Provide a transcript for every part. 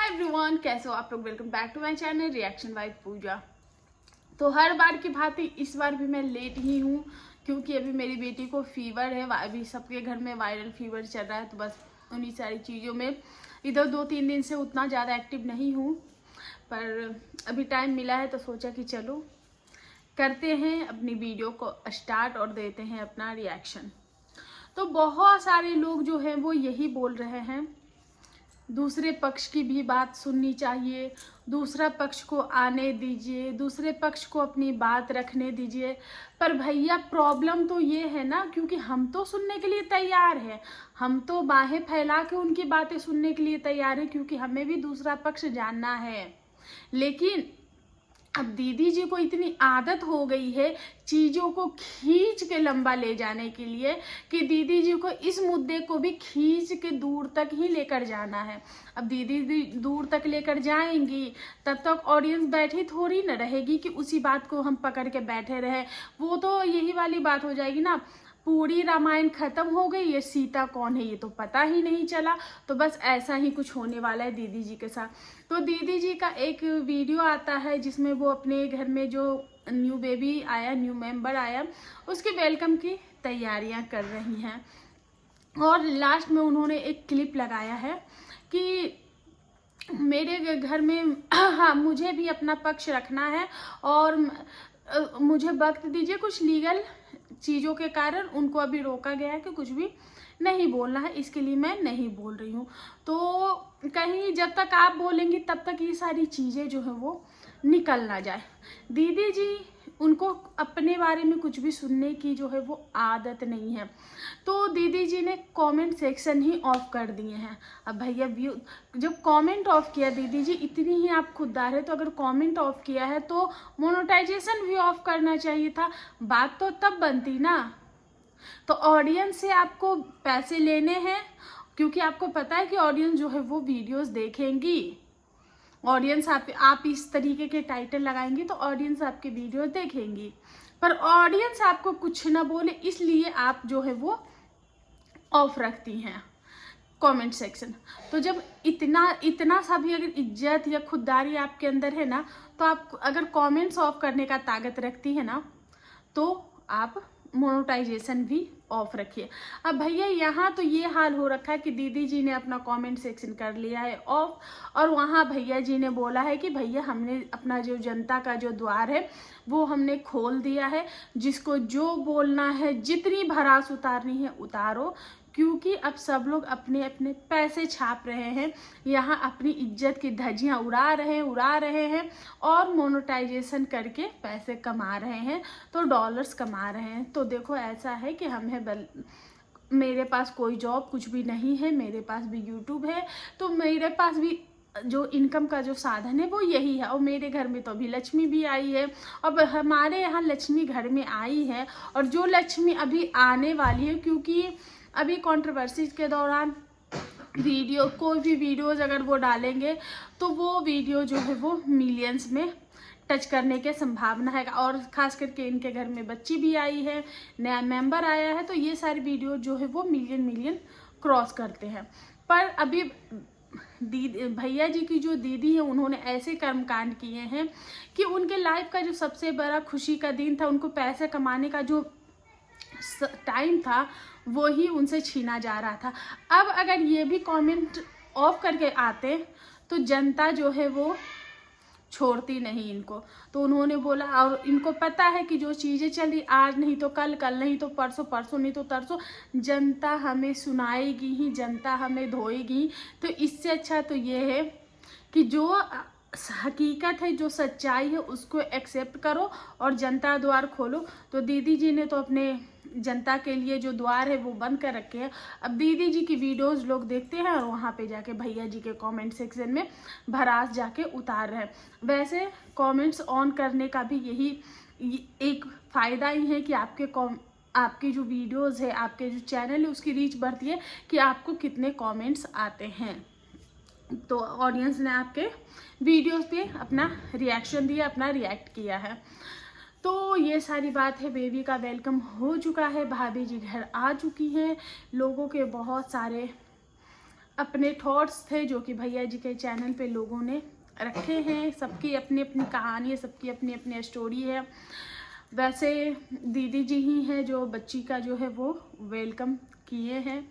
Everyone, कैसे हो आप लोग। Welcome back to my channel reaction by Pooja. तो हर बार की भांति इस बार भी मैं लेट ही हूँ क्योंकि अभी मेरी बेटी को फीवर है। अभी सबके घर में वायरल फीवर चल रहा है, तो बस उन्हीं सारी चीज़ों में इधर 2-3 दिन से उतना ज़्यादा एक्टिव नहीं हूँ। पर अभी टाइम मिला है तो सोचा कि चलो करते हैं अपनी वीडियो को स्टार्ट और देते हैं अपना रिएक्शन। तो बहुत सारे लोग जो हैं वो यही बोल रहे हैं, दूसरे पक्ष की भी बात सुननी चाहिए, दूसरा पक्ष को आने दीजिए, दूसरे पक्ष को अपनी बात रखने दीजिए। पर भैया प्रॉब्लम तो ये है ना, क्योंकि हम तो सुनने के लिए तैयार हैं, हम तो बाहें फैला के उनकी बातें सुनने के लिए तैयार हैं, क्योंकि हमें भी दूसरा पक्ष जानना है। लेकिन अब दीदी जी को इतनी आदत हो गई है चीज़ों को खींच के लंबा ले जाने के लिए कि दीदी जी को इस मुद्दे को भी खींच के दूर तक ही लेकर जाना है। अब दीदी दूर तक लेकर जाएंगी तब तक ऑडियंस बैठी थोड़ी न रहेगी कि उसी बात को हम पकड़ के बैठे रहे। वो तो यही वाली बात हो जाएगी ना, पूरी रामायण खत्म हो गई, ये सीता कौन है ये तो पता ही नहीं चला। तो बस ऐसा ही कुछ होने वाला है दीदी जी के साथ। तो दीदी जी का एक वीडियो आता है जिसमें वो अपने घर में जो न्यू बेबी आया, न्यू मेंबर आया, उसके वेलकम की तैयारियां कर रही हैं। और लास्ट में उन्होंने एक क्लिप लगाया है कि मेरे घर में हाँ मुझे भी अपना पक्ष रखना है और मुझे वक्त दीजिए। कुछ लीगल चीज़ों के कारण उनको अभी रोका गया है कि कुछ भी नहीं बोलना है, इसके लिए मैं नहीं बोल रही हूँ। तो कहीं जब तक आप बोलेंगी तब तक ये सारी चीज़ें जो है वो निकल ना जाए। दीदी जी उनको अपने बारे में कुछ भी सुनने की जो है वो आदत नहीं है। तो दीदी जी ने कमेंट सेक्शन ही ऑफ कर दिए हैं। अब भैया व्यू जब कमेंट ऑफ किया दीदी जी, इतनी ही आप खुददार है तो अगर कमेंट ऑफ किया है तो मोनेटाइजेशन भी ऑफ करना चाहिए था। बात तो तब बनती ना। तो ऑडियंस से आपको पैसे लेने हैं क्योंकि आपको पता है कि ऑडियंस जो है वो वीडियोस देखेंगी। ऑडियंस आप इस तरीके के टाइटल लगाएंगी तो ऑडियंस आपके वीडियो देखेंगी। पर ऑडियंस आपको कुछ ना बोले इसलिए आप जो है वो ऑफ रखती हैं कमेंट सेक्शन। तो जब इतना सा भी अगर इज्जत या खुददारी आपके अंदर है ना, तो आप अगर कमेंट्स ऑफ करने का ताकत रखती है ना, तो आप मोनेटाइजेशन भी ऑफ रखिए। अब भैया यहाँ तो ये हाल हो रखा है कि दीदी जी ने अपना कमेंट सेक्शन कर लिया है ऑफ, और वहाँ भैया जी ने बोला है कि भैया हमने अपना जो जनता का जो द्वार है वो हमने खोल दिया है, जिसको जो बोलना है, जितनी भड़ास उतारनी है उतारो, क्योंकि अब सब लोग अपने अपने पैसे छाप रहे हैं, यहाँ अपनी इज्जत की धज्जियाँ उड़ा रहे हैं और मोनेटाइजेशन करके पैसे कमा रहे हैं, तो डॉलर्स कमा रहे हैं। तो देखो ऐसा है कि मेरे पास कोई जॉब कुछ भी नहीं है, मेरे पास भी यूट्यूब है, तो मेरे पास भी जो इनकम का जो साधन है वो यही है। और मेरे घर में तो अभी लक्ष्मी भी आई है, अब हमारे यहाँ लक्ष्मी घर में आई है और जो लक्ष्मी अभी आने वाली है, क्योंकि अभी कंट्रोवर्सी के दौरान वीडियो कोई भी वीडियोज अगर वो डालेंगे तो वो वीडियो जो है वो मिलियंस में टच करने के संभावना है। और ख़ास करके इनके घर में बच्ची भी आई है, नया मेंबर आया है, तो ये सारी वीडियो जो है वो मिलियन क्रॉस करते हैं। पर अभी दीदी भैया जी की जो दीदी है उन्होंने ऐसे कर्मकांड किए हैं कि उनके लाइफ का जो सबसे बड़ा खुशी का दिन था, उनको पैसे कमाने का जो टाइम था वो ही उनसे छीना जा रहा था। अब अगर ये भी कमेंट ऑफ करके आते तो जनता जो है वो छोड़ती नहीं इनको। तो उन्होंने बोला, और इनको पता है कि जो चीज़ें चल रही आज नहीं तो कल, कल नहीं तो परसों, परसों नहीं तो तरसों जनता हमें सुनाएगी ही, जनता हमें धोएगी। तो इससे अच्छा तो ये है कि जो हकीकत है, जो सच्चाई है उसको एक्सेप्ट करो और जनता द्वार खोलो। तो दीदी जी ने तो अपने जनता के लिए जो द्वार है वो बंद कर रखे हैं। अब दीदी जी की वीडियोस लोग देखते हैं और वहाँ पे जाके भैया जी के कमेंट सेक्शन में भड़ास जाके उतार रहे हैं। वैसे कमेंट्स ऑन करने का भी यही एक फ़ायदा ही है कि आपकी जो वीडियोस है, आपके जो चैनल है उसकी रीच बढ़ती है कि आपको कितने कमेंट्स आते हैं। तो ऑडियंस ने आपके वीडियोस पे अपना रिएक्शन दिया, अपना रिएक्ट किया है। तो ये सारी बात है। बेबी का वेलकम हो चुका है, भाभी जी घर आ चुकी हैं, लोगों के बहुत सारे अपने थॉट्स थे जो कि भैया जी के चैनल पे लोगों ने रखे हैं। सबकी अपनी अपनी कहानी है, सबकी अपनी अपनी स्टोरी है। वैसे दीदी जी ही हैं जो बच्ची का जो है वो वेलकम किए हैं।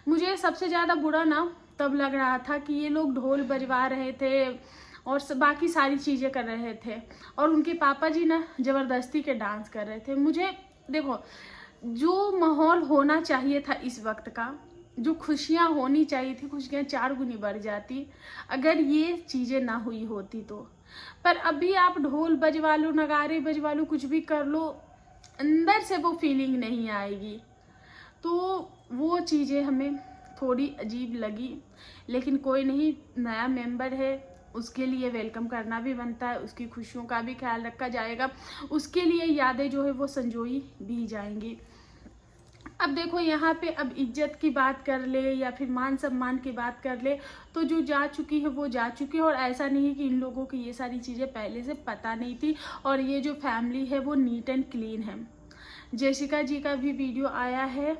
मुझे सबसे ज़्यादा बुरा ना तब लग रहा था कि ये लोग ढोल बजवा रहे थे और बाकी सारी चीज़ें कर रहे थे और उनके पापा जी ना ज़बरदस्ती के डांस कर रहे थे। मुझे देखो, जो माहौल होना चाहिए था इस वक्त का, जो खुशियाँ होनी चाहिए थी, खुशियाँ 4 गुनी बढ़ जाती अगर ये चीज़ें ना हुई होती तो। पर अभी आप ढोल बजवा लो, नगाड़े बजवा लो, कुछ भी कर लो, अंदर से वो फीलिंग नहीं आएगी। तो वो चीज़ें हमें थोड़ी अजीब लगी। लेकिन कोई नहीं, नया मेंबर है, उसके लिए वेलकम करना भी बनता है, उसकी खुशियों का भी ख्याल रखा जाएगा, उसके लिए यादें जो है वो संजोई भी जाएंगी। अब देखो यहाँ पे अब इज्जत की बात कर ले या फिर मान सम्मान की बात कर ले, तो जो जा चुकी है वो जा चुकी है। और ऐसा नहीं है कि इन लोगों की ये सारी चीज़ें पहले से पता नहीं थी। और ये जो फैमिली है वो नीट एंड क्लीन है। जेसिका जी का भी वीडियो आया है,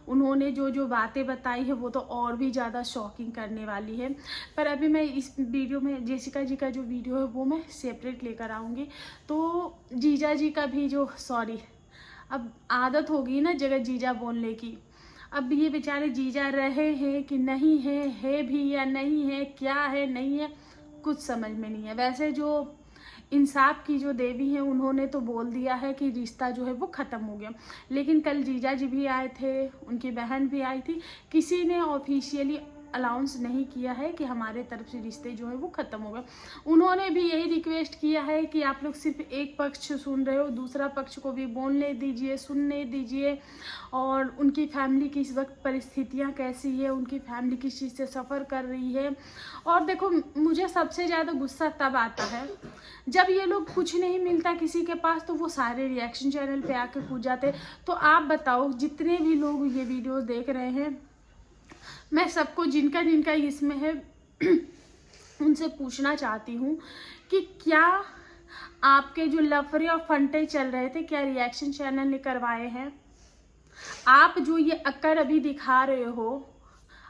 उन्होंने जो जो बातें बताई है वो तो और भी ज़्यादा शॉकिंग करने वाली है। पर अभी मैं इस वीडियो में जेसिका जी का जो वीडियो है वो मैं सेपरेट लेकर आऊँगी। तो जीजा जी का भी जो, सॉरी अब आदत होगी ना जगह जीजा बोलने की। अब ये बेचारे जीजा रहे हैं कि नहीं है भी या नहीं है, क्या है नहीं है, कुछ समझ में नहीं है। वैसे जो इंसाफ की जो देवी है उन्होंने तो बोल दिया है कि रिश्ता जो है वो ख़त्म हो गया। लेकिन कल जीजा जी भी आए थे, उनकी बहन भी आई थी, किसी ने ऑफिशियली अनाउंस नहीं किया है कि हमारे तरफ से रिश्ते जो है वो ख़त्म हो गए। उन्होंने भी यही रिक्वेस्ट किया है कि आप लोग सिर्फ एक पक्ष सुन रहे हो, दूसरा पक्ष को भी बोलने दीजिए, सुनने दीजिए। और उनकी फैमिली की इस वक्त परिस्थितियां कैसी है, उनकी फैमिली किस चीज़ से सफ़र कर रही है। और देखो, मुझे सबसे ज़्यादा गुस्सा तब आता है जब ये लोग कुछ नहीं मिलता किसी के पास तो वो सारे रिएक्शन चैनल पे आके कूद जाते। तो आप बताओ, जितने भी लोग ये वीडियो देख रहे हैं, मैं सबको जिनका जिनका इसमें है उनसे पूछना चाहती हूँ कि क्या आपके जो लफड़े और फंटे चल रहे थे, क्या रिएक्शन चैनल ने करवाए हैं? आप जो ये अक्कर अभी दिखा रहे हो,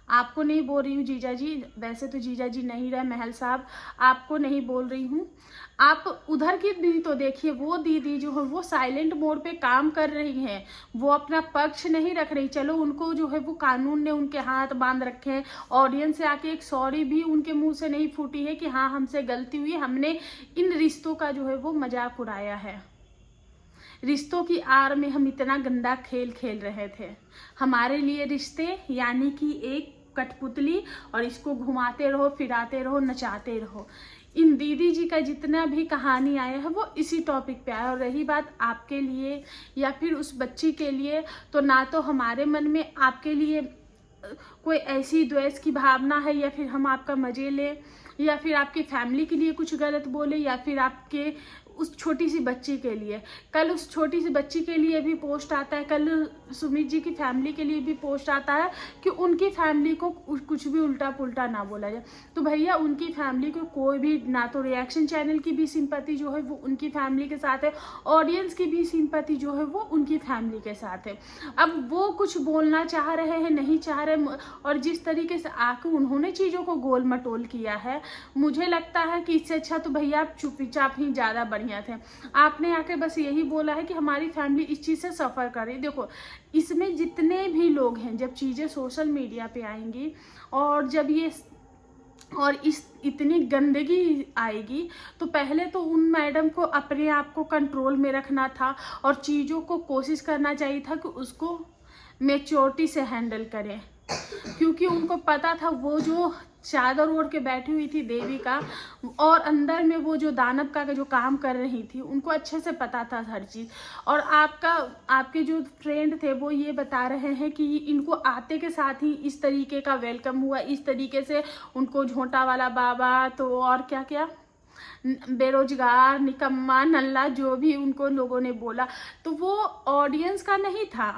आपको नहीं बोल रही हूँ जीजा जी, वैसे तो जीजा जी नहीं रहे, महल साहब, आपको नहीं बोल रही हूँ। आप उधर की भी तो देखिए, वो दीदी जो है वो साइलेंट मोड पे काम कर रही हैं, वो अपना पक्ष नहीं रख रही। चलो, उनको जो है वो कानून ने उनके हाथ बांध रखे हैं। ऑडियंस से आके एक सॉरी भी उनके मुंह से नहीं फूटी है कि हाँ हमसे गलती हुई, हमने इन रिश्तों का जो है वो मजाक उड़ाया है। रिश्तों की आड़ में हम इतना गंदा खेल खेल रहे थे। हमारे लिए रिश्ते यानी कि एक कठपुतली, और इसको घुमाते रहो, फिराते रहो, नचाते रहो। इन दीदी जी का जितना भी कहानी आया है वो इसी टॉपिक पे आया। और रही बात आपके लिए या फिर उस बच्ची के लिए, तो ना तो हमारे मन में आपके लिए कोई ऐसी द्वेष की भावना है, या फिर हम आपका मजे लें, या फिर आपकी फैमिली के लिए कुछ गलत बोले, या फिर आपके उस छोटी सी बच्ची के लिए। कल उस छोटी सी बच्ची के लिए भी पोस्ट आता है, कल सुमित जी की फैमिली के लिए भी पोस्ट आता है कि उनकी फैमिली को कुछ भी उल्टा पुल्टा ना बोला जाए। तो भैया, उनकी फैमिली को कोई भी, ना तो रिएक्शन चैनल की भी सिंपैथी जो है वो उनकी फैमिली के साथ है, ऑडियंस की भी सिंपैथी जो है वो उनकी फैमिली के साथ है। अब वो कुछ बोलना चाह रहे हैं, नहीं चाह रहे, और जिस तरीके से आके उन्होंने चीज़ों को गोल मटोल किया है, मुझे लगता है कि इससे अच्छा तो भैया आप चुपचाप ही ज़्यादा बढ़िया थे। आपने आके बस यही बोला है कि हमारी फैमिली इस चीज़ से सफ़र कर रही। देखो, इसमें जितने भी लोग हैं, जब चीज़ें सोशल मीडिया पे आएंगी और जब ये और इस इतनी गंदगी आएगी, तो पहले तो उन मैडम को अपने आप को कंट्रोल में रखना था और चीज़ों को कोशिश करना चाहिए था कि उसको मैच्योरिटी से हैंडल करें। क्योंकि उनको पता था वो जो चादर ओढ़ के बैठी हुई थी देवी का, और अंदर में वो जो दानव का जो काम कर रही थी, उनको अच्छे से पता था हर चीज़। और आपके जो फ्रेंड थे वो ये बता रहे हैं कि इनको आते के साथ ही इस तरीके का वेलकम हुआ, इस तरीके से उनको झोंटा वाला बाबा, तो और क्या क्या बेरोजगार, निकम्मा, नल्ला, जो भी उनको लोगों ने बोला, तो वो ऑडियंस का नहीं था,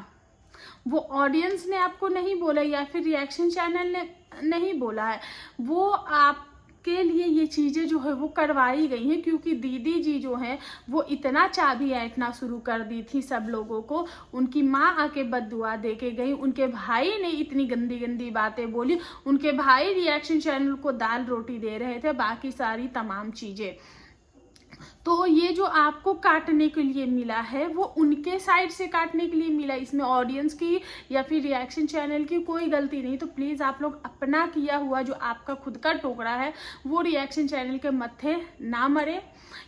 वो ऑडियंस ने आपको नहीं बोला, या फिर रिएक्शन चैनल ने नहीं बोला है, वो के लिए ये चीज़ें जो है वो करवाई गई हैं, क्योंकि दीदी जी जो हैं वो इतना चाबी ऐंठना शुरू कर दी थी सब लोगों को। उनकी माँ आके बद्दुआ दे के गई, उनके भाई ने इतनी गंदी गंदी बातें बोली, उनके भाई रिएक्शन चैनल को दाल रोटी दे रहे थे, बाकी सारी तमाम चीज़ें। तो ये जो आपको काटने के लिए मिला है वो उनके साइड से काटने के लिए मिला, इसमें ऑडियंस की या फिर रिएक्शन चैनल की कोई गलती नहीं। तो प्लीज़ आप लोग अपना किया हुआ जो आपका खुद का टोकरा है वो रिएक्शन चैनल के मत्थे ना मरे,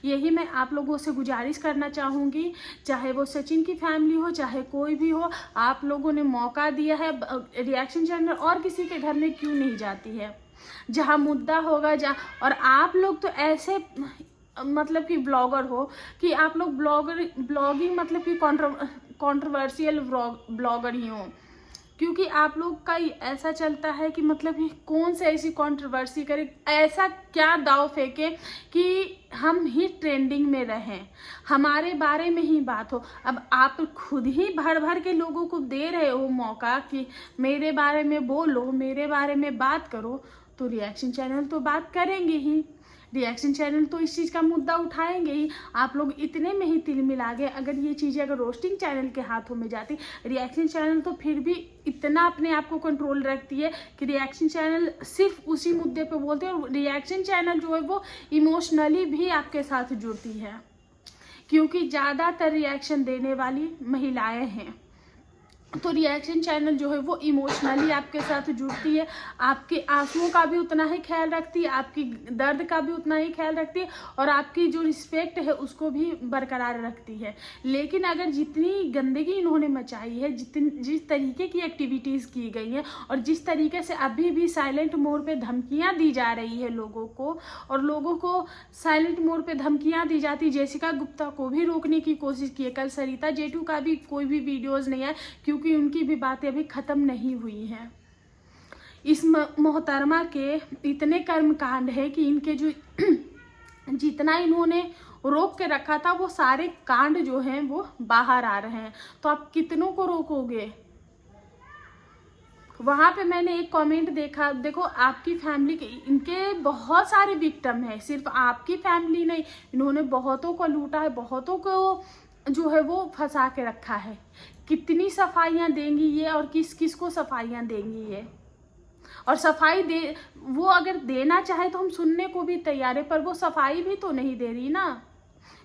यही मैं आप लोगों से गुजारिश करना चाहूँगी। चाहे वो सचिन की फैमिली हो, चाहे कोई भी हो, आप लोगों ने मौका दिया है, रिएक्शन चैनल और किसी के घर में क्यों नहीं जाती है, जहाँ मुद्दा होगा और आप लोग तो ऐसे मतलब कि ब्लॉगर हो कि आप लोग ब्लॉगिंग मतलब कि कंट्रोवर्शियल ब्लॉगर ही हो, क्योंकि आप लोग का ऐसा चलता है कि मतलब कि कौन से ऐसी कंट्रोवर्सी करे, ऐसा क्या दाव फेंके कि हम ही ट्रेंडिंग में रहें, हमारे बारे में ही बात हो। अब आप खुद ही भर भर के लोगों को दे रहे हो मौका कि मेरे बारे में बोलो, मेरे बारे में बात करो, तो रिएक्शन चैनल तो बात करेंगे ही, रिएक्शन चैनल तो इस चीज़ का मुद्दा उठाएंगे ही। आप लोग इतने में ही तिल मिला गए। अगर ये चीज़ें अगर रोस्टिंग चैनल के हाथों में जाती, रिएक्शन चैनल तो फिर भी इतना अपने आप को कंट्रोल रखती है कि रिएक्शन चैनल सिर्फ उसी मुद्दे पे बोलते हैं, और रिएक्शन चैनल जो है वो इमोशनली भी आपके साथ जुड़ती है, क्योंकि ज़्यादातर रिएक्शन देने वाली महिलाएं हैं। तो रिएक्शन चैनल जो है वो इमोशनली आपके साथ जुड़ती है, आपके आंसुओं का भी उतना ही ख्याल रखती है, आपकी दर्द का भी उतना ही ख्याल रखती है, और आपकी जो रिस्पेक्ट है उसको भी बरकरार रखती है। लेकिन अगर जितनी गंदगी इन्होंने मचाई है, जिस तरीके की एक्टिविटीज़ की गई हैं, और जिस तरीके से अभी भी साइलेंट मोड पे धमकियाँ दी जा रही है लोगों को, और लोगों को साइलेंट मोड पे धमकियाँ दी जाती, जेसिका गुप्ता को भी रोकने की कोशिश की है, कल सरिता जेठू का भी कोई भी वीडियोज़ नहीं है, क्योंकि उनकी भी बातें अभी ख़त्म नहीं हुई हैं। इस मोहतरमा के इतने कर्मकांड है कि इनके जो जितना इन्होंने रोक के रखा था वो सारे कांड जो हैं वो बाहर आ रहे हैं, तो आप कितनों को रोकोगे। वहाँ पे मैंने एक कमेंट देखा, देखो आपकी फैमिली के इनके बहुत सारे विक्टिम हैं, सिर्फ आपकी फैमिली नहीं, इन्होंने बहुतों को लूटा है, बहुतों को जो है वो फंसा के रखा है। कितनी सफाइयाँ देंगी ये, और किस किस को सफाइयाँ देंगी ये, और सफाई दे वो अगर देना चाहे तो हम सुनने को भी तैयार है, पर वो सफाई भी तो नहीं दे रही ना,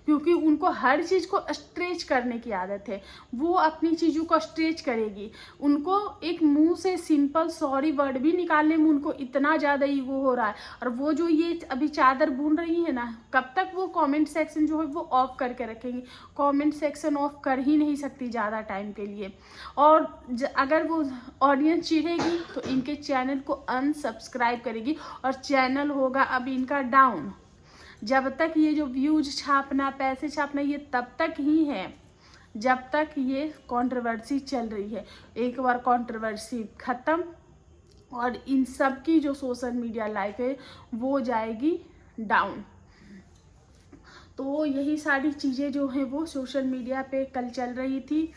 क्योंकि उनको हर चीज़ को स्ट्रेच करने की आदत है, वो अपनी चीज़ों को स्ट्रेच करेगी। उनको एक मुंह से सिंपल सॉरी वर्ड भी निकालने में उनको इतना ज़्यादा ईगो हो रहा है। और वो जो ये अभी चादर बुन रही है ना, कब तक वो कमेंट सेक्शन जो है वो ऑफ करके रखेंगी, कमेंट सेक्शन ऑफ कर ही नहीं सकती ज़्यादा टाइम के लिए। और अगर वो ऑडियंस चिढ़ेगी तो इनके चैनल को अनसब्सक्राइब करेगी, और चैनल होगा अब इनका डाउन। जब तक ये जो व्यूज छापना, पैसे छापना, ये तब तक ही है जब तक ये कंट्रोवर्सी चल रही है। एक बार कंट्रोवर्सी ख़त्म और इन सब की जो सोशल मीडिया लाइफ है वो जाएगी डाउन। तो यही सारी चीज़ें जो हैं वो सोशल मीडिया पे कल चल रही थी।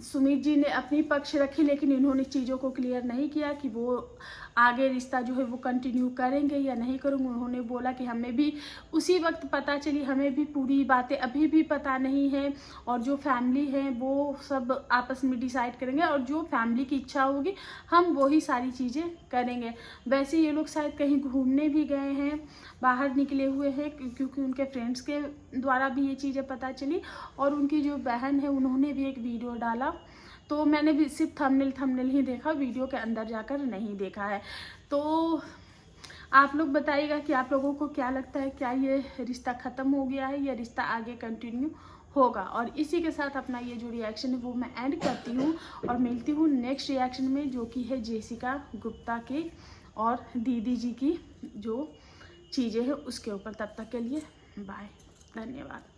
सुमित जी ने अपनी पक्ष रखी, लेकिन इन्होंने चीज़ों को क्लियर नहीं किया कि वो आगे रिश्ता जो है वो कंटिन्यू करेंगे या नहीं करेंगे। उन्होंने बोला कि हमें भी उसी वक्त पता चली, हमें भी पूरी बातें अभी भी पता नहीं है, और जो फैमिली है वो सब आपस में डिसाइड करेंगे, और जो फैमिली की इच्छा होगी हम वही सारी चीज़ें करेंगे। वैसे ये लोग शायद कहीं घूमने भी गए हैं, बाहर निकले हुए हैं, क्योंकि उनके फ्रेंड्स के द्वारा भी ये चीज़ें पता चली, और उनकी जो बहन है उन्होंने भी एक वीडियो डाला। तो मैंने भी सिर्फ थंबनेल ही देखा, वीडियो के अंदर जाकर नहीं देखा है। तो आप लोग बताइएगा कि आप लोगों को क्या लगता है, क्या ये रिश्ता ख़त्म हो गया है या रिश्ता आगे कंटिन्यू होगा। और इसी के साथ अपना ये जो रिएक्शन है वो मैं एंड करती हूँ, और मिलती हूँ नेक्स्ट रिएक्शन में, जो कि है जेसिका गुप्ता के और दीदी जी की जो चीज़ें हैं उसके ऊपर। तब तक के लिए बाय, धन्यवाद।